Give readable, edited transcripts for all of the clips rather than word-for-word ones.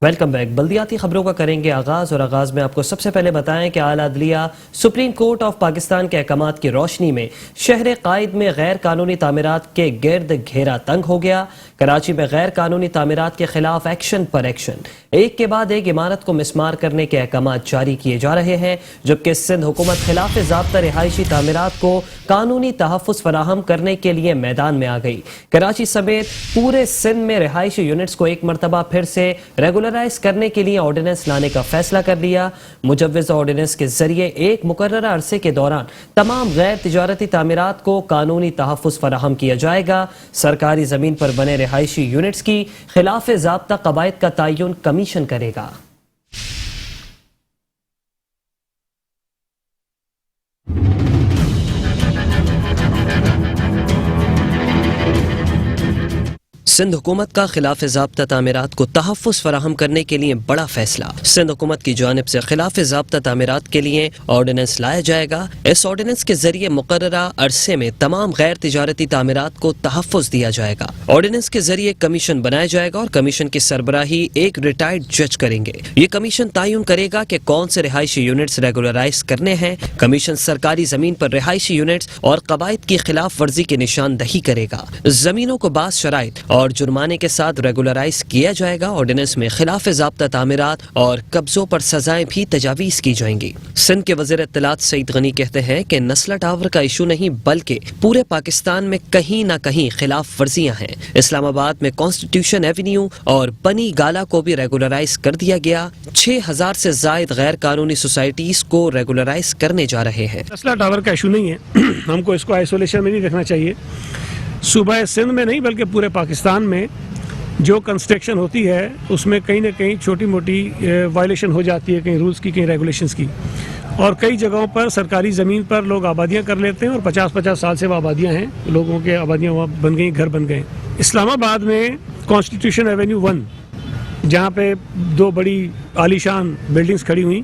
Welcome back. بلدیاتی خبروں کا کریں گے آغاز، اور آغاز میں آپ کو سب سے پہلے بتائیں کہ اعلیٰ عدلیہ سپریم کورٹ آف پاکستان کے احکامات کی روشنی میں شہر قائد میں غیر قانونی تعمیرات کے گرد گھیرا تنگ ہو گیا۔ کراچی میں غیر قانونی تعمیرات کے خلاف ایکشن پر ایکشن، ایک کے بعد ایک عمارت کو مسمار کرنے کے احکامات جاری کیے جا رہے ہیں، جبکہ سندھ حکومت خلاف ضابطہ رہائشی تعمیرات کو قانونی تحفظ فراہم کرنے کے لیے میدان میں آ گئی۔ کراچی سمیت پورے سندھ میں رہائشی یونٹس کو ایک مرتبہ پھر سے ریگولرائز کرنے کے لیے آرڈیننس لانے کا فیصلہ کر لیا۔ مجوزہ آرڈیننس کے ذریعے ایک مقررہ عرصے کے دوران تمام غیر تجارتی تعمیرات کو قانونی تحفظ فراہم کیا جائے گا۔ سرکاری زمین پر بنے رہائشی یونٹس کی خلاف ضابطہ قواعد کا تعین کمیشن کرے گا۔ سندھ حکومت کا خلاف ضابطہ تعمیرات کو تحفظ فراہم کرنے کے لیے بڑا فیصلہ۔ سندھ حکومت کی جانب سے خلاف ضابطہ تعمیرات کے لیے آرڈیننس لایا جائے گا۔ اس آرڈیننس کے ذریعے مقررہ عرصے میں تمام غیر تجارتی تعمیرات کو تحفظ دیا جائے گا۔ آرڈیننس کے ذریعے کمیشن بنایا جائے گا اور کمیشن کی سربراہی ایک ریٹائرڈ جج کریں گے۔ یہ کمیشن تعین کرے گا کہ کون سے رہائشی یونٹس ریگولرائز کرنے ہیں۔ کمیشن سرکاری زمین پر رہائشی یونٹس اور قواعد کی خلاف ورزی کی نشاندہی کرے گا۔ زمینوں کو بعض شرائط اور جرمانے کے ساتھ ریگولرائز کیا جائے گا۔ آرڈیننس میں خلاف ضابطہ تعمیرات اور قبضوں پر سزائیں بھی تجاویز کی جائیں گی۔ سندھ کے وزیر اطلاعات سعید غنی کہتے ہیں کہ نسلا ٹاور کا ایشو نہیں بلکہ پورے پاکستان میں کہیں نہ کہیں خلاف ورزیاں ہیں۔ اسلام آباد میں کانسٹیٹیوشن ایونیو اور بنی گالا کو بھی ریگولرائز کر دیا گیا۔ 6000 سے زائد غیر قانونی سوسائٹیز کو ریگولرائز کرنے جا رہے ہیں۔ نسلا ٹاور کا ایشو نہیں ہے، ہم کو اس کو آئسولیشن میں نہیں رکھنا چاہیے۔ صوبہ سندھ میں نہیں بلکہ پورے پاکستان میں جو کنسٹرکشن ہوتی ہے اس میں کہیں نہ کہیں چھوٹی موٹی وائلیشن ہو جاتی ہے، کہیں رولز کی کہیں ریگولیشنز کی، اور کئی جگہوں پر سرکاری زمین پر لوگ آبادیاں کر لیتے ہیں اور 50 سال سے وہ آبادیاں ہیں، لوگوں کے آبادیاں وہاں بن گئیں، گھر بن گئے۔ اسلام آباد میں کانسٹیٹیوشن ایونیو 1 جہاں پہ 2 بڑی عالیشان بلڈنگز کھڑی ہوئیں،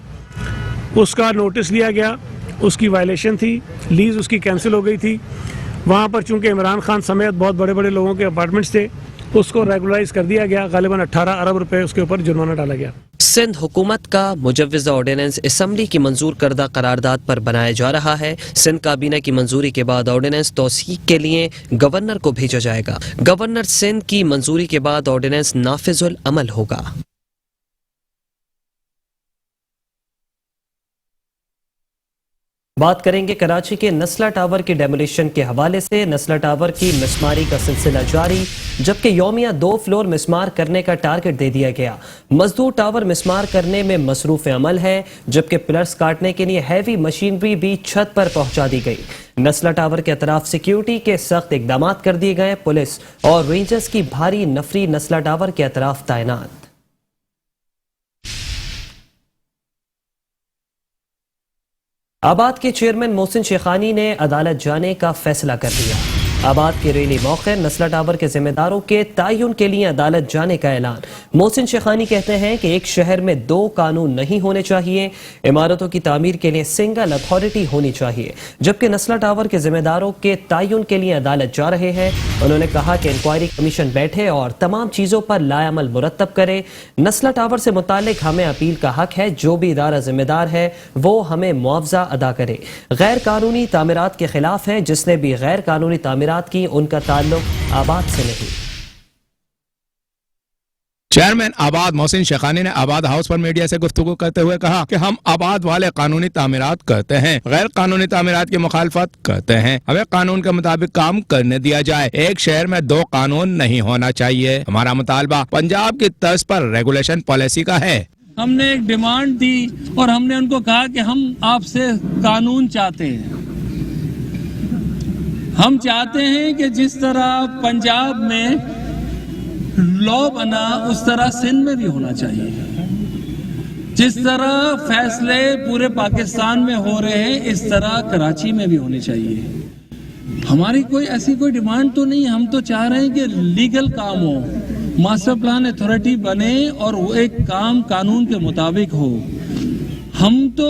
اس کا نوٹس لیا گیا، اس کی وائلیشن تھی، لیز اس کی کینسل ہو گئی تھی۔ وہاں پر چونکہ عمران خان سمیت بہت بڑے بڑے لوگوں کے اپارٹمنٹس تھے، اس کو ریگولرائز کر دیا گیا، غالباً 18 ارب روپے اس کے اوپر جرمانہ ڈالا گیا۔ سندھ حکومت کا مجوزہ آرڈیننس اسمبلی کی منظور کردہ قرارداد پر بنایا جا رہا ہے۔ سندھ کابینہ کی منظوری کے بعد آرڈیننس توثیق کے لیے گورنر کو بھیجا جائے گا۔ گورنر سندھ کی منظوری کے بعد آرڈیننس نافذ العمل ہوگا۔ بات کریں گے کراچی کے نسلا ٹاور کی ڈیمولیشن کے حوالے سے۔ نسلا ٹاور کی مسماری کا سلسلہ جاری، جبکہ یومیہ 2 فلور مسمار کرنے کا ٹارگٹ دے دیا گیا۔ مزدور ٹاور مسمار کرنے میں مصروف عمل ہے، جبکہ پلرز کاٹنے کے لیے ہیوی مشینری بھی چھت پر پہنچا دی گئی۔ نسلا ٹاور کے اطراف سیکیورٹی کے سخت اقدامات کر دیے گئے۔ پولیس اور رینجرز کی بھاری نفری نسلا ٹاور کے اطراف تعینات۔ آباد کے چیئرمین محسن شیخانی نے عدالت جانے کا فیصلہ کر لیا۔ آباد کے ریلی موقع نسلا ٹاور کے ذمہ داروں کے تعین کے لیے عدالت جانے کا اعلان۔ محسن شیخانی کہتے ہیں کہ ایک شہر میں 2 قانون نہیں ہونے چاہیے، عمارتوں کی تعمیر کے لیے سنگل اتھارٹی ہونی چاہیے، جبکہ نسلا ٹاور کے ذمہ داروں کے تعین کے لیے عدالت جا رہے ہیں۔ انہوں نے کہا کہ انکوائری کمیشن بیٹھے اور تمام چیزوں پر لائے عمل مرتب کرے۔ نسلا ٹاور سے متعلق ہمیں اپیل کا حق ہے، جو بھی ادارہ ذمہ دار ہے وہ ہمیں معاوضہ ادا کرے۔ غیر قانونی تعمیرات کے خلاف ہیں، جس نے بھی غیر قانونی تعمیرات کی ان کا تعلق آباد سے نہیں۔ چیئرمین آباد محسن شیخانی نے آباد ہاؤس پر میڈیا سے گفتگو کرتے ہوئے کہا کہ ہم آباد والے قانونی تعمیرات کرتے ہیں، غیر قانونی تعمیرات کی مخالفت کرتے ہیں۔ ہمیں قانون کے مطابق کام کرنے دیا جائے۔ ایک شہر میں 2 قانون نہیں ہونا چاہیے۔ ہمارا مطالبہ پنجاب کی طرز پر ریگولیشن پالیسی کا ہے۔ ہم نے ایک ڈیمانڈ دی اور ہم نے ان کو کہا کہ ہم آپ سے قانون چاہتے ہیں۔ ہم چاہتے ہیں کہ جس طرح پنجاب میں لا بنا اس طرح سندھ میں بھی ہونا چاہیے۔ جس طرح فیصلے پورے پاکستان میں ہو رہے ہیں اس طرح کراچی میں بھی ہونے چاہیے۔ ہماری کوئی ایسی کوئی ڈیمانڈ تو نہیں، ہم تو چاہ رہے ہیں کہ لیگل کام ہو، ماسٹر پلان اتھارٹی بنے اور وہ ایک کام قانون کے مطابق ہو۔ ہم تو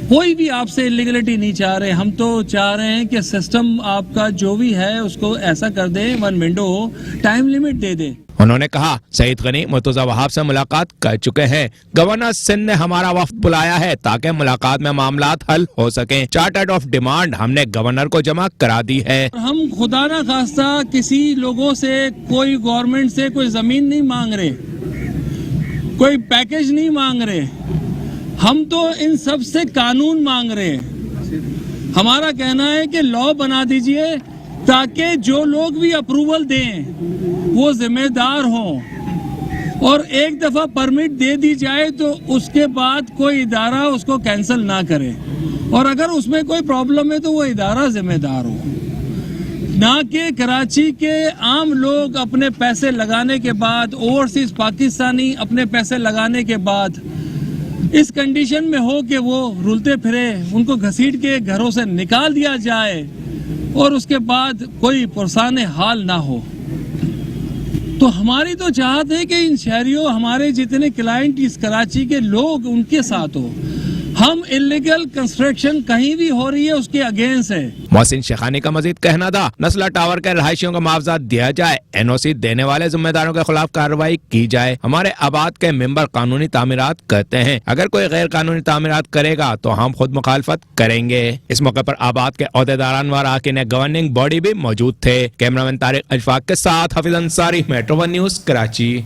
کوئی بھی آپ سے انلیگلٹی نہیں چاہ رہے، ہم تو چاہ رہے ہیں کہ سسٹم آپ کا جو بھی ہے اس کو ایسا کر دیں، 1 ونڈو ہو، ٹائم لیمٹ دے دیں۔ انہوں نے کہا سعید غنی مرتضی وہاب سے ملاقات کر چکے ہیں. گورنر سندھ نے ہمارا وفد بلایا ہے تاکہ ملاقات میں معاملات حل ہو سکیں. چارٹر آف ڈیمانڈ ہم نے گورنر کو جمع کرا دی ہے. ہم خدا نہ خواستہ کسی لوگوں سے کوئی گورنمنٹ سے کوئی زمین نہیں مانگ رہے, کوئی پیکج نہیں مانگ رہے. ہم تو ان سب سے قانون مانگ رہے ہیں. ہمارا کہنا ہے کہ لا بنا دیجئے تاکہ جو لوگ بھی اپروول دیں وہ ذمہ دار ہوں, اور ایک دفعہ پرمٹ دے دی جائے تو اس کے بعد کوئی ادارہ اس کو کینسل نہ کرے, اور اگر اس میں کوئی پرابلم ہے تو وہ ادارہ ذمہ دار ہو, نہ کہ کراچی کے عام لوگ اپنے پیسے لگانے کے بعد, اوورسیز پاکستانی اپنے پیسے لگانے کے بعد اس کنڈیشن میں ہو کہ وہ رلتے پھرے, ان کو گھسیٹ کے گھروں سے نکال دیا جائے اور اس کے بعد کوئی پرسان حال نہ ہو. تو ہماری تو چاہت ہے کہ ان شہریوں, ہمارے جتنے کلائنٹ اس کراچی کے لوگ, ان کے ساتھ ہو. ہم انلیگل کنسٹرکشن کہیں بھی ہو رہی ہے اس کے اگینسٹ ہے. محسن شیخانی کا مزید کہنا تھا نسلہ ٹاور کے رہائشیوں کو معاوضہ دیا جائے, این او سی دینے والے ذمہ داروں کے خلاف کارروائی کی جائے. ہمارے آباد کے ممبر قانونی تعمیرات کرتے ہیں, اگر کوئی غیر قانونی تعمیرات کرے گا تو ہم خود مخالفت کریں گے. اس موقع پر آباد کے عہدیداران و اراکین گورننگ باڈی بھی موجود تھے. کیمرامین طارق اشفاق کے ساتھ Hafeez Ansari, metro one news, Karachi.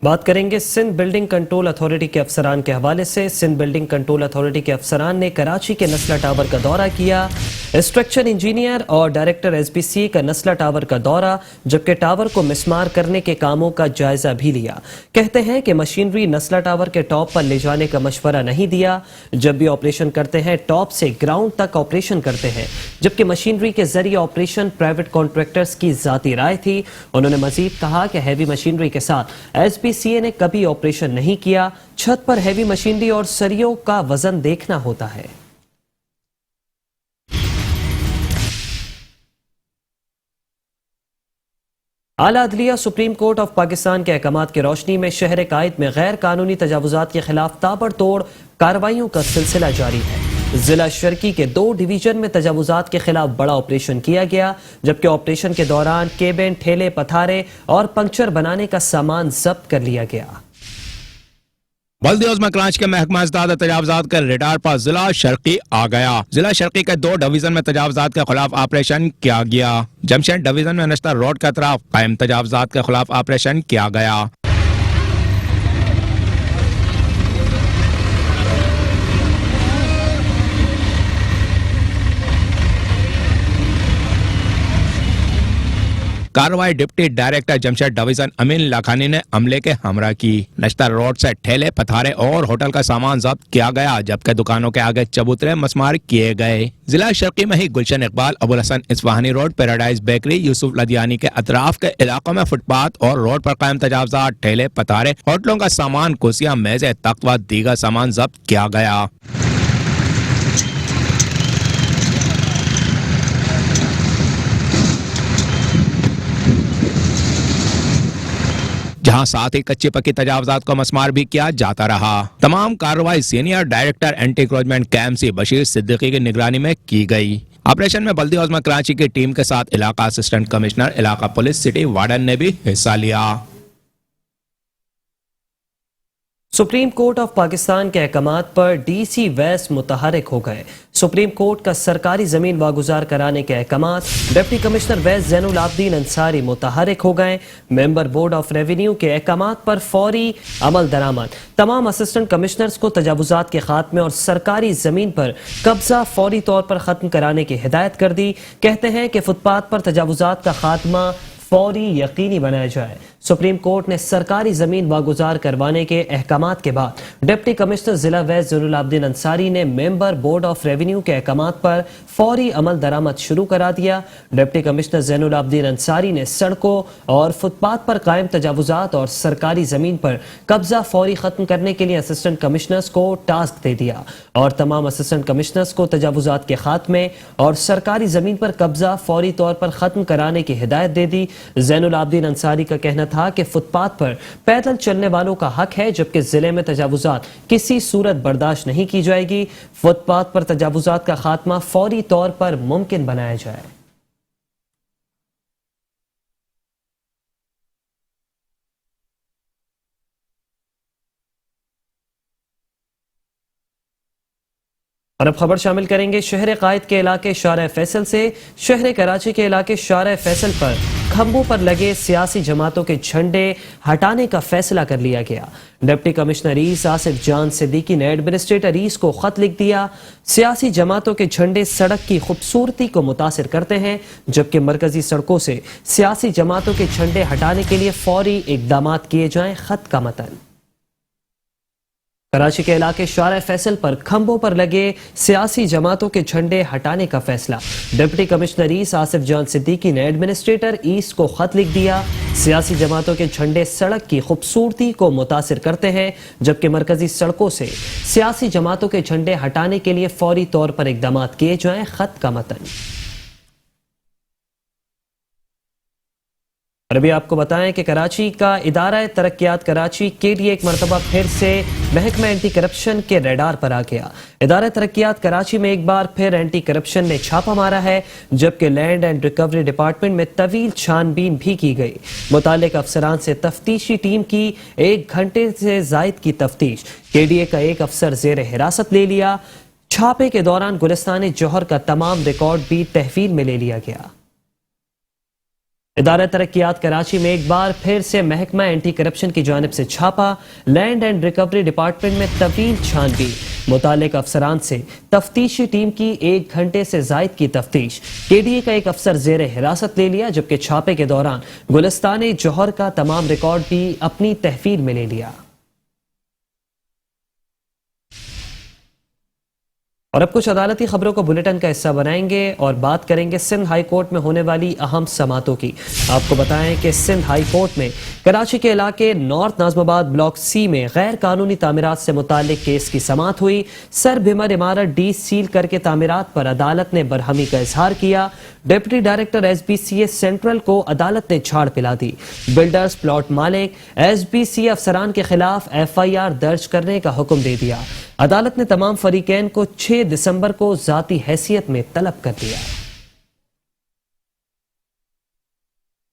بات کریں گے سندھ بلڈنگ کنٹرول اتھارٹی کے افسران کے حوالے سے. سندھ بلڈنگ کنٹرول اتھارٹی کے افسران نے کراچی کے نسلہ ٹاور کا دورہ کیا. اسٹرکچر انجینئر اور ڈائریکٹر ایس بی سی کا نسلہ ٹاور کا دورہ, جبکہ ٹاور کو مسمار کرنے کے کاموں کا جائزہ بھی لیا. کہتے ہیں کہ مشینری نسلہ ٹاور کے ٹاپ پر لے جانے کا مشورہ نہیں دیا. جب بھی آپریشن کرتے ہیں ٹاپ سے گراؤنڈ تک آپریشن کرتے ہیں, جبکہ مشینری کے ذریعے آپریشن پرائیویٹ کانٹریکٹرز کی ذاتی رائے تھی. انہوں نے مزید کہا کہ ہیوی مشینری کے ساتھ ایس بی سی اے نے کبھی آپریشن نہیں کیا. چھت پر ہیوی مشینری اور سریوں کا وزن دیکھنا ہوتا ہے. اعلیٰ عدلیہ سپریم کورٹ آف پاکستان کے احکامات کی روشنی میں شہر قائد میں غیر قانونی تجاوزات کے خلاف تابڑ توڑ کارروائیوں کا سلسلہ جاری ہے. ضلع شرقی کے 2 ڈویژن میں تجاوزات کے خلاف بڑا آپریشن کیا گیا, جبکہ آپریشن کے دوران کیبن, ٹھیلے, پتھارے اور پنکچر بنانے کا سامان ضبط کر لیا گیا. بلدی عظمی کراچی کے محکمہ ازداد تجاوزات کے ریڈار پر ضلع شرقی آ گیا. ضلع شرقی کے 2 ڈویژن میں تجاوزات کے خلاف آپریشن کیا گیا. جمشید ڈویژن میں نشتر روڈ کے اطراف قائم تجاوزات کے خلاف آپریشن کیا گیا. کارروائی ڈپٹی ڈائریکٹر جمشید ڈویژن امین لاکھانی نے عملے کے ہمراہ کی. نشتر روڈ سے ٹھیلے, پتھارے اور ہوٹل کا سامان ضبط کیا گیا, جبکہ دکانوں کے آگے چبوترے مسمار کیے گئے. ضلع شرقی میں ہی Gulshan Iqbal, Abul Hasan Isphahani road, paradise bakery, Yousuf Ludhiani کے اطراف کے علاقوں میں فٹ پاتھ اور روڈ پر قائم تجاوزات, ٹھیلے, پتھارے, ہوٹلوں کا سامان, کرسیاں, میزیں, تخت و دیگر سامان ضبط کیا گیا. جہاں ساتھ ہی کچی پکی تجاوزات کو مسمار بھی کیا جاتا رہا. تمام کارروائی senior director anti encroachment KMC Bashir Siddiqui کی نگرانی میں کی گئی. آپریشن میں بلدی عظمی کراچی کی ٹیم کے ساتھ علاقہ اسسٹنٹ کمشنر, علاقہ پولیس, سٹی وارڈن نے بھی حصہ لیا. سپریم کورٹ آف پاکستان کے احکامات پر ڈی سی ویس متحرک ہو گئے. سپریم کورٹ کا سرکاری زمین واگزار کرانے کے احکامات ڈپٹی کمشنر ویس زین العابدین انصاری متحرک ہو گئے. ممبر بورڈ آف ریونیو کے احکامات پر فوری عمل درآمد. تمام اسسٹنٹ کمشنرز کو تجاوزات کے خاتمے اور سرکاری زمین پر قبضہ فوری طور پر ختم کرانے کی ہدایت کر دی. کہتے ہیں کہ فٹ پاتھ پر تجاوزات کا خاتمہ فوری یقینی بنایا جائے. سپریم کورٹ نے سرکاری زمین واگزار کروانے کے احکامات کے بعد ڈپٹی کمشنر ضلع ویس زین العابدین انصاری نے ممبر بورڈ آف ریونیو کے احکامات پر فوری عمل درآمد شروع کرا دیا. ڈپٹی کمشنر زین العابدین انصاری نے سڑکوں اور فٹ پاتھ پر قائم تجاوزات اور سرکاری زمین پر قبضہ فوری ختم کرنے کے لیے اسسٹنٹ کمشنرز کو ٹاسک دے دیا اور تمام اسسٹنٹ کمشنرز کو تجاوزات کے خاتمے اور سرکاری زمین پر قبضہ فوری طور پر ختم کرانے کی ہدایت دے دی. زین العابدین انصاری کا کہنا تھا کہ فٹ پاتھ پر پیدل چلنے والوں کا حق ہے, جبکہ ضلع میں تجاوزات کسی صورت برداشت نہیں کی جائے گی. فٹ پاتھ پر تجاوزات کا خاتمہ فوری طور پر ممکن بنایا جائے. اور اب خبر شامل کریں گے شہر قائد کے علاقے شارع فیصل سے۔ شہر کراچی کے علاقے شارع فیصل پر کھمبوں پر لگے سیاسی جماعتوں کے جھنڈے ہٹانے کا فیصلہ کر لیا گیا۔ ڈپٹی کمشنر ایسٹ آصف جان صدیقی نے ایڈمنسٹریٹر ایسٹ کو خط لکھ دیا۔ سیاسی جماعتوں کے جھنڈے سڑک کی خوبصورتی کو متاثر کرتے ہیں، جبکہ مرکزی سڑکوں سے سیاسی جماعتوں کے جھنڈے ہٹانے کے لیے فوری اقدامات کیے جائیں۔ خط کا متن۔ کراچی کے علاقے شارع فیصل پر کھمبوں پر لگے سیاسی جماعتوں کے جھنڈے ہٹانے کا فیصلہ۔ ڈپٹی کمشنر ایسٹ آصف جان صدیقی نے ایڈمنسٹریٹر ایسٹ کو خط لکھ دیا۔ سیاسی جماعتوں کے جھنڈے سڑک کی خوبصورتی کو متاثر کرتے ہیں، جبکہ مرکزی سڑکوں سے سیاسی جماعتوں کے جھنڈے ہٹانے کے لیے فوری طور پر اقدامات کیے جائیں۔ خط کا متن۔ اور ابھی آپ کو بتائیں کہ کراچی کا ادارہ ترقیات کراچی KDA ایک مرتبہ پھر سے محکمہ اینٹی کرپشن کے ریڈار پر آ گیا۔ ادارہ ترقیات کراچی میں ایک بار پھر اینٹی کرپشن نے چھاپا مارا ہے، جبکہ لینڈ اینڈ ریکوری ڈپارٹمنٹ میں طویل چھان بین بھی کی گئی۔ متعلق افسران سے تفتیشی ٹیم کی 1 گھنٹے سے زائد کی تفتیش۔ KDA کا ایک افسر زیر حراست لے لیا۔ چھاپے کے دوران گلستان جوہر کا تمام ریکارڈ بھی تحویل میں لے لیا گیا۔ ادارہ ترقیات کراچی میں ایک بار پھر سے محکمہ اینٹی کرپشن کی جانب سے چھاپا۔ لینڈ اینڈ ریکوری ڈپارٹمنٹ میں طویل چھان بین۔ متعلق افسران سے تفتیشی ٹیم کی 1 گھنٹے سے زائد کی تفتیش۔ KDA کا ایک افسر زیر حراست لے لیا، جبکہ چھاپے کے دوران گلستان جوہر کا تمام ریکارڈ بھی اپنی تحویل میں لے لیا۔ اور اب کچھ عدالتی خبروں کو بلیٹن کا حصہ بنائیں گے اور بات کریں گے سندھ ہائی کورٹ میں ہونے والی اہم سماعتوں کی۔ آپ کو بتائیں کہ سندھ ہائی کورٹ میں کراچی کے علاقے نارتھ ناظم آباد بلاک C میں غیر قانونی تعمیرات سے متعلق کیس کی سماعت ہوئی۔ سر بھمر عمارت ڈی سیل کر کے تعمیرات پر عدالت نے برہمی کا اظہار کیا۔ ڈپٹی ڈائریکٹر SBCA سینٹرل کو عدالت نے جھاڑ پلا دی۔ بلڈرز، پلاٹ مالک، SBCA افسران کے خلاف FIR درج کرنے کا حکم دے دیا۔ عدالت نے تمام فریقین کو 6 دسمبر کو ذاتی حیثیت میں طلب کر دیا۔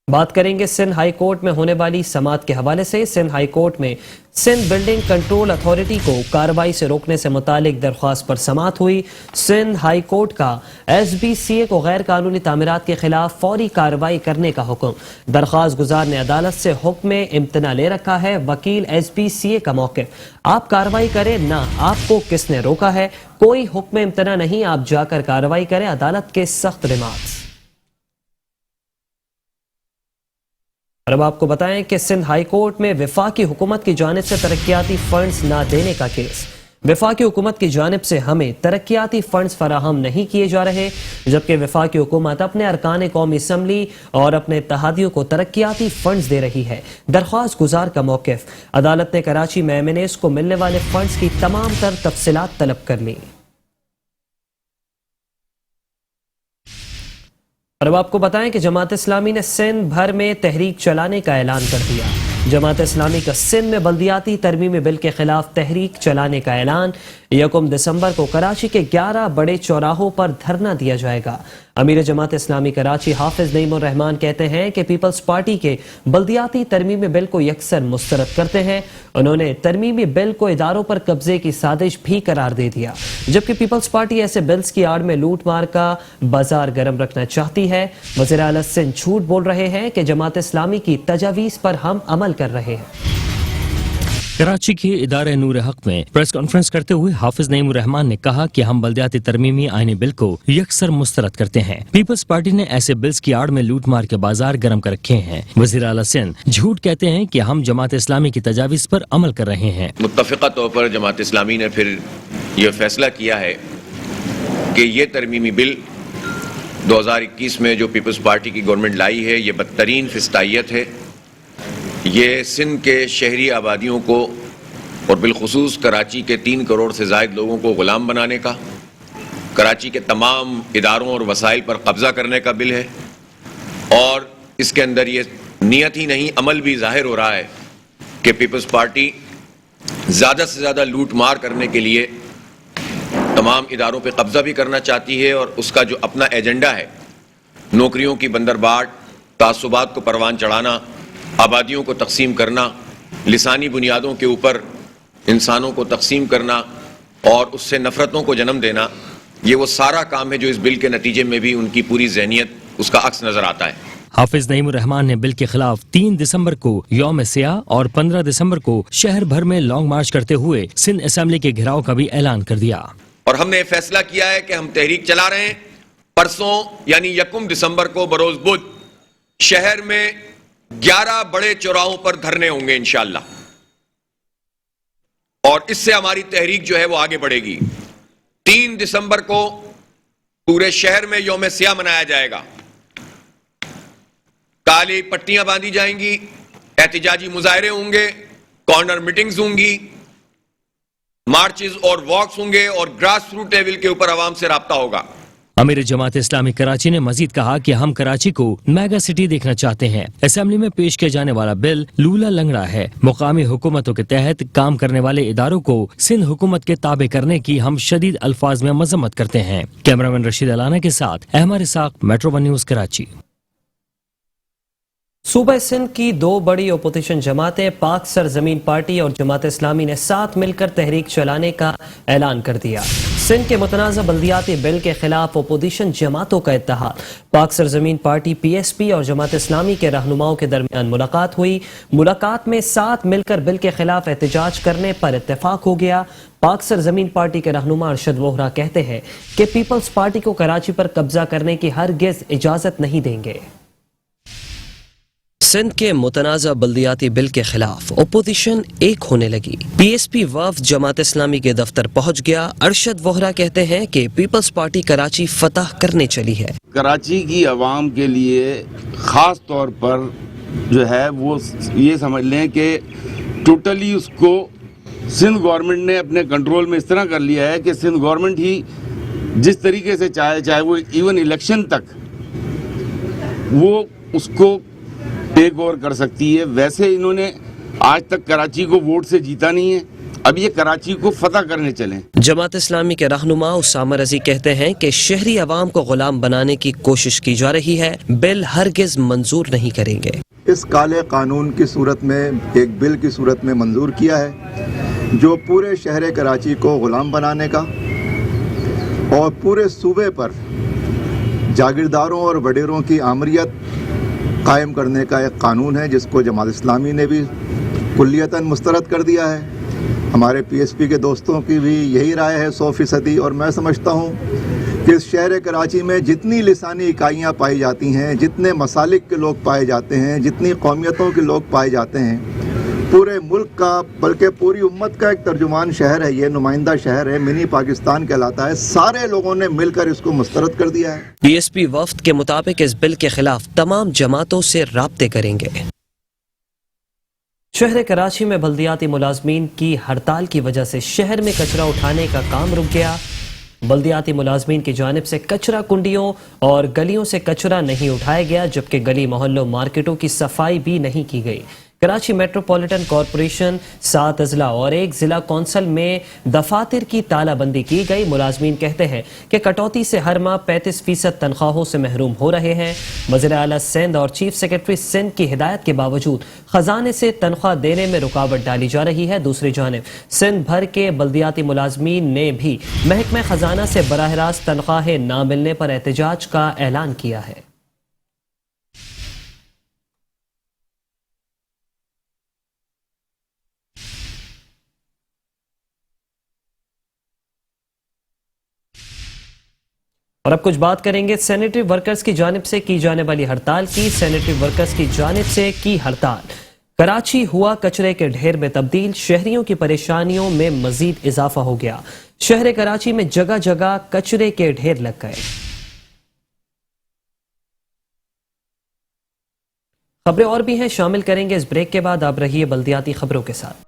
بات کریں گے سندھ ہائی کورٹ میں ہونے والی سماعت کے حوالے سے۔ سندھ ہائی کورٹ میں سندھ بلڈنگ کنٹرول اتھارٹی کو کارروائی سے روکنے سے متعلق درخواست پر سماعت ہوئی۔ سندھ ہائی کورٹ کا SBCA کو غیر قانونی تعمیرات کے خلاف فوری کارروائی کرنے کا حکم۔ درخواست گزار نے عدالت سے حکم امتناع لے رکھا ہے۔ وکیل SBCA کا موقف: آپ کارروائی کریں، نہ آپ کو کس نے روکا ہے، کوئی حکم امتناع نہیں، آپ جا کر کارروائی کریں۔ عدالت کے سخت ریمارکس۔ اور اب آپ کو بتائیں کہ سندھ ہائی کورٹ میں وفاقی حکومت کی جانب سے ترقیاتی فنڈز نہ دینے کا کیس۔ وفاقی حکومت کی جانب سے ہمیں ترقیاتی فنڈز فراہم نہیں کیے جا رہے، جبکہ وفاقی حکومت اپنے ارکان قومی اسمبلی اور اپنے اتحادیوں کو ترقیاتی فنڈز دے رہی ہے۔ درخواست گزار کا موقف: عدالت نے کراچی میں MNAs کو ملنے والے فنڈز کی تمام تر تفصیلات طلب کر لی۔ اور اب آپ کو بتائیں کہ جماعت اسلامی نے سندھ بھر میں تحریک چلانے کا اعلان کر دیا۔ جماعت اسلامی کا سندھ میں بلدیاتی ترمیمی بل کے خلاف تحریک چلانے کا اعلان۔ 1 دسمبر کو کراچی کے 11 بڑے چوراہوں پر دھرنا دیا جائے گا۔ امیر جماعت اسلامی کراچی حافظ نعیم الرحمان کہتے ہیں کہ پیپلز پارٹی کے بلدیاتی ترمیمی بل کو یکسر مسترد کرتے ہیں۔ انہوں نے ترمیمی بل کو اداروں پر قبضے کی سازش بھی قرار دے دیا، جبکہ پیپلز پارٹی ایسے بلز کی آڑ میں لوٹ مار کا بازار گرم رکھنا چاہتی ہے۔ وزیر اعلیٰ سندھ جھوٹ بول رہے ہیں کہ جماعت اسلامی کی تجاویز پر ہم عمل کر رہے ہیں۔ کراچی کے ادارہ نور حق میں پریس کانفرنس کرتے ہوئے حافظ نعیم الرحمان نے کہا کہ ہم بلدیاتی ترمیمی آئینی بل کو یکسر مسترد کرتے ہیں۔ پیپلز پارٹی نے ایسے بلز کی آڑ میں لوٹ مار کے بازار گرم کر رکھے ہیں۔ وزیر اعلیٰ سندھ جھوٹ کہتے ہیں کہ ہم جماعت اسلامی کی تجاویز پر عمل کر رہے ہیں۔ متفقہ طور پر جماعت اسلامی نے پھر یہ فیصلہ کیا ہے کہ یہ ترمیمی بل 2021 میں جو پیپلز پارٹی کی گورنمنٹ لائی ہے یہ بدترین فسطائیت ہے۔ یہ سندھ کے شہری آبادیوں کو اور بالخصوص کراچی کے 3 کروڑ سے زائد لوگوں کو غلام بنانے کا، کراچی کے تمام اداروں اور وسائل پر قبضہ کرنے کا بل ہے، اور اس کے اندر یہ نیت ہی نہیں عمل بھی ظاہر ہو رہا ہے کہ پیپلز پارٹی زیادہ سے زیادہ لوٹ مار کرنے کے لیے تمام اداروں پہ قبضہ بھی کرنا چاہتی ہے، اور اس کا جو اپنا ایجنڈا ہے نوکریوں کی بندرباٹ، تعصبات کو پروان چڑھانا، آبادیوں کو تقسیم کرنا، لسانی بنیادوں کے اوپر انسانوں کو تقسیم کرنا اور اس سے نفرتوں کو جنم دینا، یہ وہ سارا کام ہے جو اس بل کے نتیجے میں بھی ان کی پوری ذہنیت اس کا عکس نظر آتا ہے۔ حافظ نعیم الرحمان نے بل کے خلاف 3 دسمبر کو یوم سیاہ اور 15 دسمبر کو شہر بھر میں لانگ مارچ کرتے ہوئے سندھ اسمبلی کے گھیراؤ کا بھی اعلان کر دیا۔ اور ہم نے فیصلہ کیا ہے کہ ہم تحریک چلا رہے ہیں، پرسوں یعنی 1 دسمبر کو بروز بدھ شہر میں 11 بڑے چوراہوں پر دھرنے ہوں گے انشاءاللہ، اور اس سے ہماری تحریک جو ہے وہ آگے بڑھے گی۔ 3 دسمبر کو پورے شہر میں یوم سیاہ منایا جائے گا، کالی پٹیاں باندھی جائیں گی، احتجاجی مظاہرے ہوں گے، کارنر میٹنگز ہوں گی، مارچز اور واکس ہوں گے، اور گراس روٹ لیول کے اوپر عوام سے رابطہ ہوگا۔ امیر جماعت اسلامی کراچی نے مزید کہا کہ ہم کراچی کو میگا سٹی دیکھنا چاہتے ہیں۔ اسمبلی میں پیش کیا جانے والا بل لولا لنگڑا ہے۔ مقامی حکومتوں کے تحت کام کرنے والے اداروں کو سندھ حکومت کے تابع کرنے کی ہم شدید الفاظ میں مذمت کرتے ہیں۔ کیمرامین رشید علانہ کے ساتھ احمد اسحاق، میٹرو 1 نیوز کراچی۔ صوبہ سندھ کی 2 بڑی اپوزیشن جماعتیں پاک سرزمین پارٹی اور جماعت اسلامی نے ساتھ مل کر تحریک چلانے کا اعلان کر دیا۔ سندھ کے متنازع بلدیاتی بل کے خلاف اپوزیشن جماعتوں کا اتحاد، پاک سرزمین پارٹی PSP اور جماعت اسلامی کے رہنماؤں کے درمیان ملاقات ہوئی۔ ملاقات میں ساتھ مل کر بل کے خلاف احتجاج کرنے پر اتفاق ہو گیا۔ پاک سرزمین پارٹی کے رہنما ارشد ووہرا کہتے ہیں کہ پیپلز پارٹی کو کراچی پر قبضہ کرنے کی ہرگز اجازت نہیں دیں گے۔ سندھ کے متنازع بلدیاتی بل کے خلاف اپوزیشن ایک ہونے لگی۔ PSP وفد جماعت اسلامی کے دفتر پہنچ گیا۔ ارشد ووہرا کہتے ہیں کہ پیپلز پارٹی کراچی فتح کرنے چلی ہے۔ کراچی کی عوام کے لیے خاص طور پر جو ہے وہ یہ سمجھ لیں کہ ٹوٹلی اس کو سندھ گورنمنٹ نے اپنے کنٹرول میں اس طرح کر لیا ہے کہ سندھ گورنمنٹ ہی جس طریقے سے چاہے وہ ایون الیکشن تک وہ اس کو ٹیک اوور کر سکتی ہے۔ ویسے انہوں نے آج تک کراچی کو ووٹ سے جیتا نہیں ہے، اب یہ کراچی کو فتح کرنے چلیں۔ جماعت اسلامی کے رہنما اسامہ رضی کہتے ہیں کہ شہری عوام کو غلام بنانے کی کوشش کی جا رہی ہے، بل ہرگز منظور نہیں کریں گے۔ اس کالے قانون کی صورت میں ایک بل کی صورت میں منظور کیا ہے جو پورے شہر کراچی کو غلام بنانے کا اور پورے صوبے پر جاگیرداروں اور وڈیروں کی آمریت قائم کرنے کا ایک قانون ہے، جس کو جماعت اسلامی نے بھی کلیتاً مسترد کر دیا ہے۔ ہمارے PSP کے دوستوں کی بھی یہی رائے ہے 100%، اور میں سمجھتا ہوں کہ اس شہر کراچی میں جتنی لسانی اکائیاں پائی جاتی ہیں، جتنے مسالک کے لوگ پائے جاتے ہیں، جتنی قومیتوں کے لوگ پائے جاتے ہیں، پورے ملک کا بلکہ پوری امت کا ایک ترجمان شہر ہے، یہ نمائندہ شہر ہے، منی پاکستان کہلاتا ہے۔ سارے لوگوں نے مل کر اس کو مسترد کر دیا ہے۔ PSP وفد کے مطابق اس بل کے خلاف تمام جماعتوں سے رابطے کریں گے۔ شہر کراچی میں بلدیاتی ملازمین کی ہڑتال کی وجہ سے شہر میں کچرا اٹھانے کا کام رک گیا۔ بلدیاتی ملازمین کی جانب سے کچرا کنڈیوں اور گلیوں سے کچرا نہیں اٹھایا گیا، جبکہ گلی محلوں مارکیٹوں کی صفائی بھی نہیں کی گئی۔ کراچی میٹروپولیٹن کارپوریشن 7 اضلاع اور 1 ضلع کونسل میں دفاتر کی تالہ بندی کی گئی۔ ملازمین کہتے ہیں کہ کٹوتی سے ہر ماہ 35% تنخواہوں سے محروم ہو رہے ہیں۔ وزیر اعلیٰ سندھ اور چیف سیکرٹری سندھ کی ہدایت کے باوجود خزانے سے تنخواہ دینے میں رکاوٹ ڈالی جا رہی ہے۔ دوسری جانب سندھ بھر کے بلدیاتی ملازمین نے بھی محکمہ خزانہ سے براہ راست تنخواہیں نہ ملنے پر احتجاج کا اعلان کیا ہے۔ اور اب کچھ بات کریں گے سینیٹری ورکرز کی جانب سے کی جانے والی ہڑتال کی۔ سینیٹری ورکرز کی جانب سے کی ہڑتال کراچی ہوا کچرے کے ڈھیر میں تبدیل، شہریوں کی پریشانیوں میں مزید اضافہ ہو گیا۔ شہر کراچی میں جگہ جگہ کچرے کے ڈھیر لگ گئے۔ خبریں اور بھی ہیں، شامل کریں گے اس بریک کے بعد۔ آپ رہیے بلدیاتی خبروں کے ساتھ۔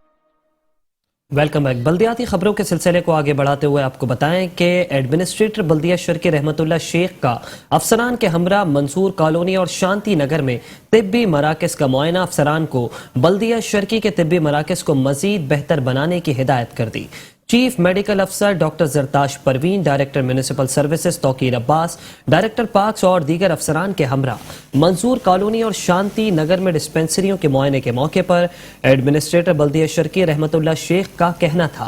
Welcome back. بلدیاتی خبروں کے سلسلے کو آگے بڑھاتے ہوئے آپ کو بتائیں کہ ایڈمنسٹریٹر بلدیہ شرکی رحمت اللہ شیخ کا افسران کے ہمراہ منصور کالونی اور شانتی نگر میں طبی مراکز کا معائنہ۔ افسران کو بلدیہ شرکی کے طبی مراکز کو مزید بہتر بنانے کی ہدایت کر دی۔ چیف میڈیکل افسر doctor Zartash Parveen, director municipal services Tauqeer Abbas, director parks اور دیگر افسران کے ہمراہ منصور کالونی اور شانتی نگر میں ڈسپنسریوں کے معائنے کے موقع پر ایڈمنسٹریٹر بلدیہ شرکی رحمت اللہ شیخ کا کہنا تھا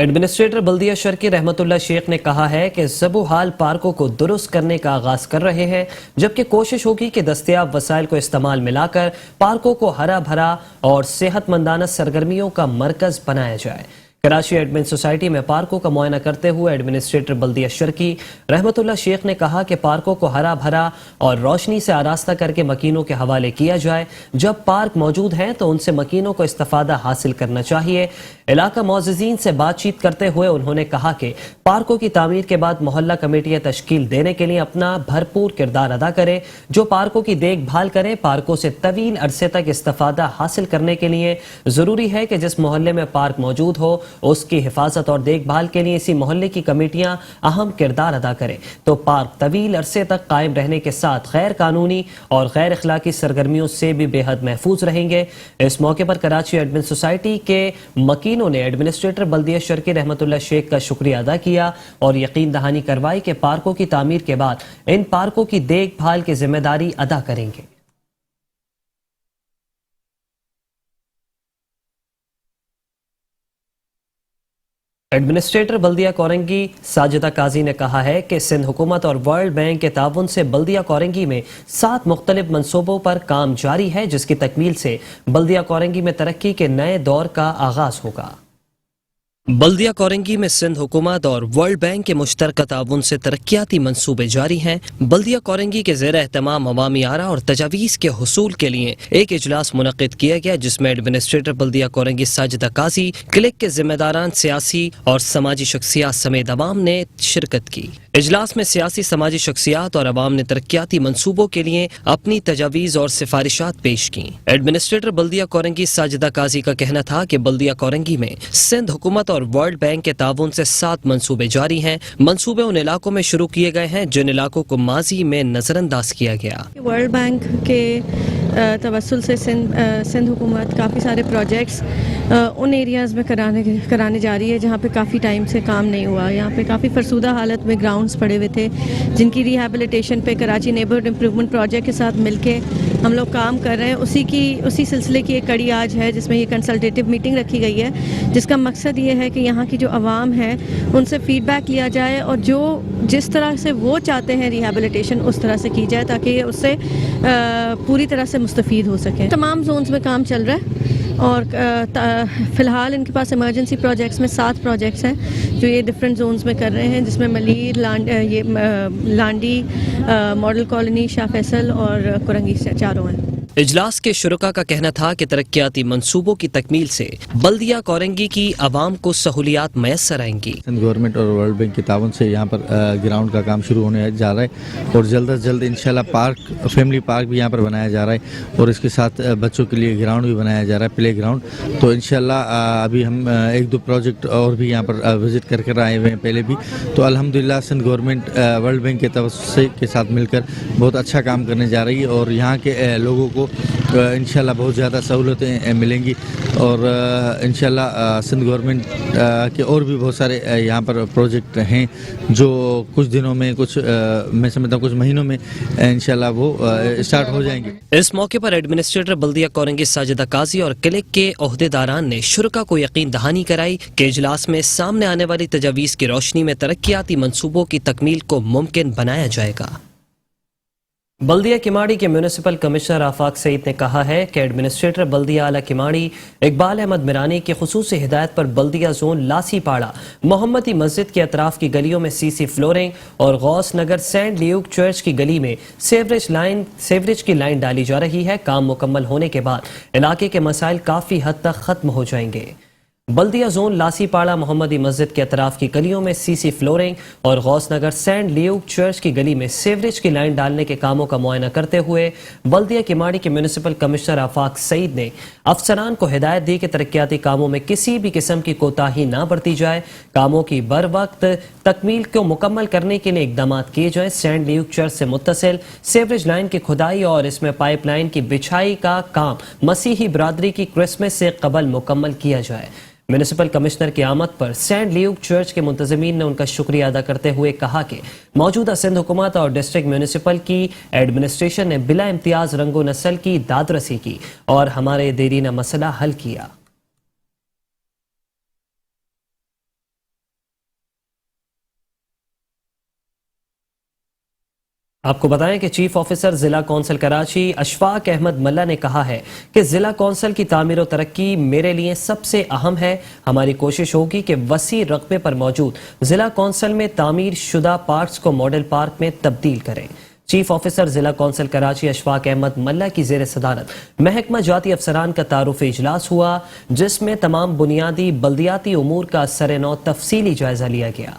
ایڈمنسٹریٹر بلدیہ شرکی رحمت اللہ شیخ نے کہا ہے کہ زبو حال پارکوں کو درست کرنے کا آغاز کر رہے ہیں، جبکہ کوشش ہوگی کہ دستیاب وسائل کو استعمال ملا کر پارکوں کو ہرا بھرا اور صحت مندانہ سرگرمیوں کا مرکز بنایا جائے۔ کراچی ایڈمن سوسائٹی میں پارکوں کا معائنہ کرتے ہوئے ایڈمنسٹریٹر بلدیہ شرکی رحمت اللہ شیخ نے کہا کہ پارکوں کو ہرا بھرا اور روشنی سے آراستہ کر کے مکینوں کے حوالے کیا جائے۔ جب پارک موجود ہیں تو ان سے مکینوں کو استفادہ حاصل کرنا چاہیے۔ علاقہ معززین سے بات چیت کرتے ہوئے انہوں نے کہا کہ پارکوں کی تعمیر کے بعد محلہ کمیٹیاں تشکیل دینے کے لیے اپنا بھرپور کردار ادا کریں، جو پارکوں کی دیکھ بھال کریں۔ پارکوں سے طویل عرصے تک استفادہ حاصل کرنے کے لیے ضروری ہے کہ جس محلے میں پارک موجود ہو اس کی حفاظت اور دیکھ بھال کے لیے اسی محلے کی کمیٹیاں اہم کردار ادا کریں، تو پارک طویل عرصے تک قائم رہنے کے ساتھ غیر قانونی اور غیر اخلاقی سرگرمیوں سے بھی بے حد محفوظ رہیں گے۔ اس موقع پر کراچی ایڈمن سوسائٹی کے مکینوں نے ایڈمنسٹریٹر بلدیہ شرکی رحمت اللہ شیخ کا شکریہ ادا کیا اور یقین دہانی کروائی کہ پارکوں کی تعمیر کے بعد ان پارکوں کی دیکھ بھال کی ذمہ داری ادا کریں گے۔ ایڈمنسٹریٹر بلدیہ کورنگی ساجدہ قاضی نے کہا ہے کہ سندھ حکومت اور ورلڈ بینک کے تعاون سے بلدیہ کورنگی میں 7 مختلف منصوبوں پر کام جاری ہے، جس کی تکمیل سے بلدیہ کورنگی میں ترقی کے نئے دور کا آغاز ہوگا۔ بلدیہ کورنگی میں سندھ حکومت اور ورلڈ بینک کے مشترکہ تعاون سے ترقیاتی منصوبے جاری ہیں۔ بلدیہ کورنگی کے زیر اہتمام عوامی آراء اور تجاویز کے حصول کے لیے ایک اجلاس منعقد کیا گیا، جس میں ایڈمنسٹریٹر بلدیہ کورنگی ساجدہ قاضی، کلک کے ذمہ داران، سیاسی اور سماجی شخصیات سمیت عوام نے شرکت کی۔ اجلاس میں سیاسی سماجی شخصیات اور عوام نے ترقیاتی منصوبوں کے لیے اپنی تجاویز اور سفارشات پیش کی۔ ایڈمنسٹریٹر بلدیہ کورنگی ساجدہ قاضی کا کہنا تھا کہ بلدیہ کورنگی میں سندھ حکومت اور ورلڈ بینک کے تعاون سے 7 منصوبے جاری ہیں۔ منصوبے ان علاقوں میں شروع کیے گئے ہیں جن علاقوں کو ماضی میں نظر انداز کیا گیا۔ ورلڈ بینک کے توسل سے سندھ حکومت کافی سارے پروجیکٹس ان ایریاز میں کرانے جا رہی ہے جہاں پہ کافی ٹائم سے کام نہیں ہوا۔ یہاں پہ کافی فرسودہ حالت میں گراؤنڈز پڑے ہوئے تھے جن کی ریہیبلیٹیشن پہ کراچی نیبرہڈ امپرومنٹ پروجیکٹ کے ساتھ مل کے ہم لوگ کام کر رہے ہیں۔ اسی سلسلے کی ایک کڑی آج ہے جس میں یہ کنسلٹیٹیو میٹنگ رکھی گئی ہے، جس کا مقصد یہ ہے کہ یہاں کی جو عوام ہے ان سے فیڈ بیک لیا جائے اور جس طرح سے وہ چاہتے ہیں ریہیبلیٹیشن اس طرح سے کی جائے تاکہ یہ اس سے پوری طرح سے مستفید ہو سکیں۔ تمام زونز میں کام چل رہا ہے اور فی الحال ان کے پاس ایمرجنسی پروجیکٹس میں 7 پروجیکٹس ہیں جو یہ ڈفرینٹ زونز میں کر رہے ہیں، جس میں ملیر، لانڈی، ماڈل کالونی، شاہ فیصل اور کورنگی سے 4 ہیں۔ اجلاس کے شرکاء کا کہنا تھا کہ ترقیاتی منصوبوں کی تکمیل سے بلدیہ کورنگی کی عوام کو سہولیات میسر آئیں گی۔ سندھ گورنمنٹ اور ورلڈ بینک کے تعاون سے یہاں پر گراؤنڈ کا کام شروع ہونے جا رہا ہے اور جلد از جلد انشاءاللہ فیملی پارک بھی یہاں پر بنایا جا رہا ہے اور اس کے ساتھ بچوں کے لیے گراؤنڈ بھی بنایا جا رہا ہے، پلے گراؤنڈ۔ تو انشاءاللہ ابھی ہم 1-2 پروجیکٹ اور بھی یہاں پر وزٹ کر آئے ہوئے ہیں پہلے بھی۔ تو الحمدللہ سندھ گورنمنٹ ورلڈ بینک کے توسط کے ساتھ مل کر بہت اچھا کام کرنے جا رہی ہے اور یہاں کے لوگوں کو انشاءاللہ بہت زیادہ سہولتیں ملیں گی اور انشاءاللہ سندھ گورنمنٹ کے اور بھی بہت سارے یہاں پر پروجیکٹ ہیں جو کچھ دنوں میں میں سمجھتا ہوں کچھ مہینوں میں انشاءاللہ وہ اسٹارٹ ہو جائیں گے۔ اس موقع پر ایڈمنسٹریٹر بلدیہ کورنگی ساجدہ قاضی اور کلک کے عہدیداران نے شرکاء کو یقین دہانی کرائی کہ اجلاس میں سامنے آنے والی تجاویز کی روشنی میں ترقیاتی منصوبوں کی تکمیل کو ممکن بنایا جائے گا۔ بلدیہ کماڑی کے میونسپل کمشنر آفاق سعید نے کہا ہے کہ ایڈمنسٹریٹر بلدیہ اعلیٰ کماڑی اقبال احمد میرانی کی خصوصی ہدایت پر بلدیہ زون لاسی پاڑا محمدی مسجد کے اطراف کی گلیوں میں سی فلورنگ اور غوث نگر سینٹ لیوک چرچ کی گلی میں سیوریج کی لائن ڈالی جا رہی ہے۔ کام مکمل ہونے کے بعد علاقے کے مسائل کافی حد تک ختم ہو جائیں گے۔ بلدیہ زون لاسی پاڑا محمدی مسجد کے اطراف کی گلیوں میں سی فلورنگ اور غوث نگر سینٹ لیوک چرچ کی گلی میں سیوریج کی لائن ڈالنے کے کاموں کا معائنہ کرتے ہوئے بلدیہ کماڑی کے میونسپل کمشنر آفاق سعید نے افسران کو ہدایت دی کہ ترقیاتی کاموں میں کسی بھی قسم کی کوتاہی نہ برتی جائے، کاموں کی بر وقت تکمیل کو مکمل کرنے کے لیے اقدامات کیے جائیں۔ سینٹ لیوک چرچ سے متصل سیوریج لائن کی کھدائی اور اس میں پائپ لائن کی بچھائی کا کام مسیحی برادری کی کرسمس سے قبل مکمل کیا جائے۔ میونسپل کمشنر کی آمد پر سینٹ لیوک چرچ کے منتظمین نے ان کا شکریہ ادا کرتے ہوئے کہا کہ موجودہ سندھ حکومت اور ڈسٹرکٹ میونسپل کی ایڈمنسٹریشن نے بلا امتیاز رنگ و نسل کی داد رسی کی اور ہمارے دیرینہ مسئلہ حل کیا۔ آپ کو بتائیں کہ چیف آفیسر ضلع کونسل کراچی اشفاق احمد ملا نے کہا ہے کہ ضلع کونسل کی تعمیر و ترقی میرے لیے سب سے اہم ہے. ہماری کوشش ہوگی کہ وسیع رقبے پر موجود ضلع کونسل میں تعمیر شدہ پارکس کو ماڈل پارک میں تبدیل کریں. چیف آفیسر ضلع کونسل کراچی اشفاق احمد ملا کی زیر صدارت محکمہ جاتی افسران کا تعارفی اجلاس ہوا، جس میں تمام بنیادی بلدیاتی امور کا سرنو تفصیلی جائزہ لیا گیا.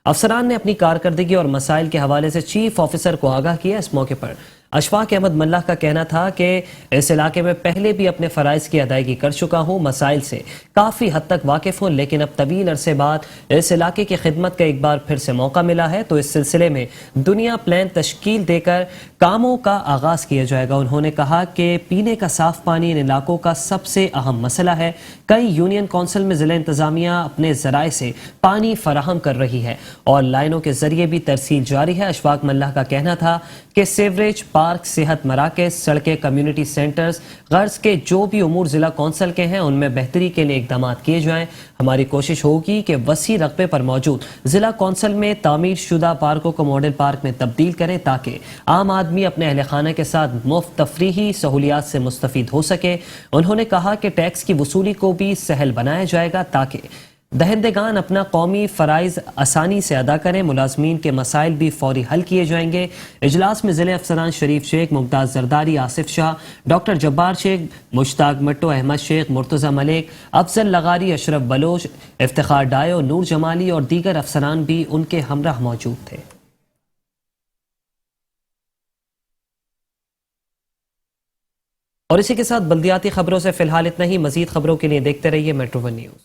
افسران نے اپنی کارکردگی اور مسائل کے حوالے سے چیف آفیسر کو آگاہ کیا. اس موقع پر اشفاق احمد ملا کا کہنا تھا کہ اس علاقے میں پہلے بھی اپنے فرائض کی ادائیگی کر چکا ہوں، مسائل سے کافی حد تک واقف ہوں، لیکن اب طویل عرصے بعد اس علاقے کی خدمت کا ایک بار پھر سے موقع ملا ہے، تو اس سلسلے میں دنیا پلان تشکیل دے کر کاموں کا آغاز کیا جائے گا. انہوں نے کہا کہ پینے کا صاف پانی ان علاقوں کا سب سے اہم مسئلہ ہے. کئی یونین کونسل میں ضلع انتظامیہ اپنے ذرائع سے پانی فراہم کر رہی ہے اور لائنوں کے ذریعے بھی ترسیل جاری ہے. اشفاق ملا کا کہنا تھا کہ سیوریج پارک، صحت مراکز، سڑکیں، کمیونٹی سینٹرز، غرض کے جو بھی امور ضلع کونسل کے ہیں ان میں بہتری کے لیے اقدامات کیے جائیں. ہماری کوشش ہوگی کہ وسیع رقبے پر موجود ضلع کونسل میں تعمیر شدہ پارکوں کو ماڈل پارک میں تبدیل کریں تاکہ عام آدمی اپنے اہل خانہ کے ساتھ مفت تفریحی سہولیات سے مستفید ہو سکے. انہوں نے کہا کہ ٹیکس کی وصولی کو بھی سہل بنایا جائے گا تاکہ دہندگان اپنا قومی فرائض آسانی سے ادا کریں. ملازمین کے مسائل بھی فوری حل کیے جائیں گے. اجلاس میں ضلع افسران شریف شیخ، ممتاز زرداری، آصف شاہ، ڈاکٹر جبار شیخ، مشتاق مٹو، احمد شیخ، مرتضی ملک، افضل لغاری، اشرف بلوچ، افتخار ڈائیو، نور جمالی اور دیگر افسران بھی ان کے ہمراہ موجود تھے. اور اسی کے ساتھ بلدیاتی خبروں سے فی الحال اتنا ہی. مزید خبروں کے لیے دیکھتے رہیے میٹرو ون نیوز.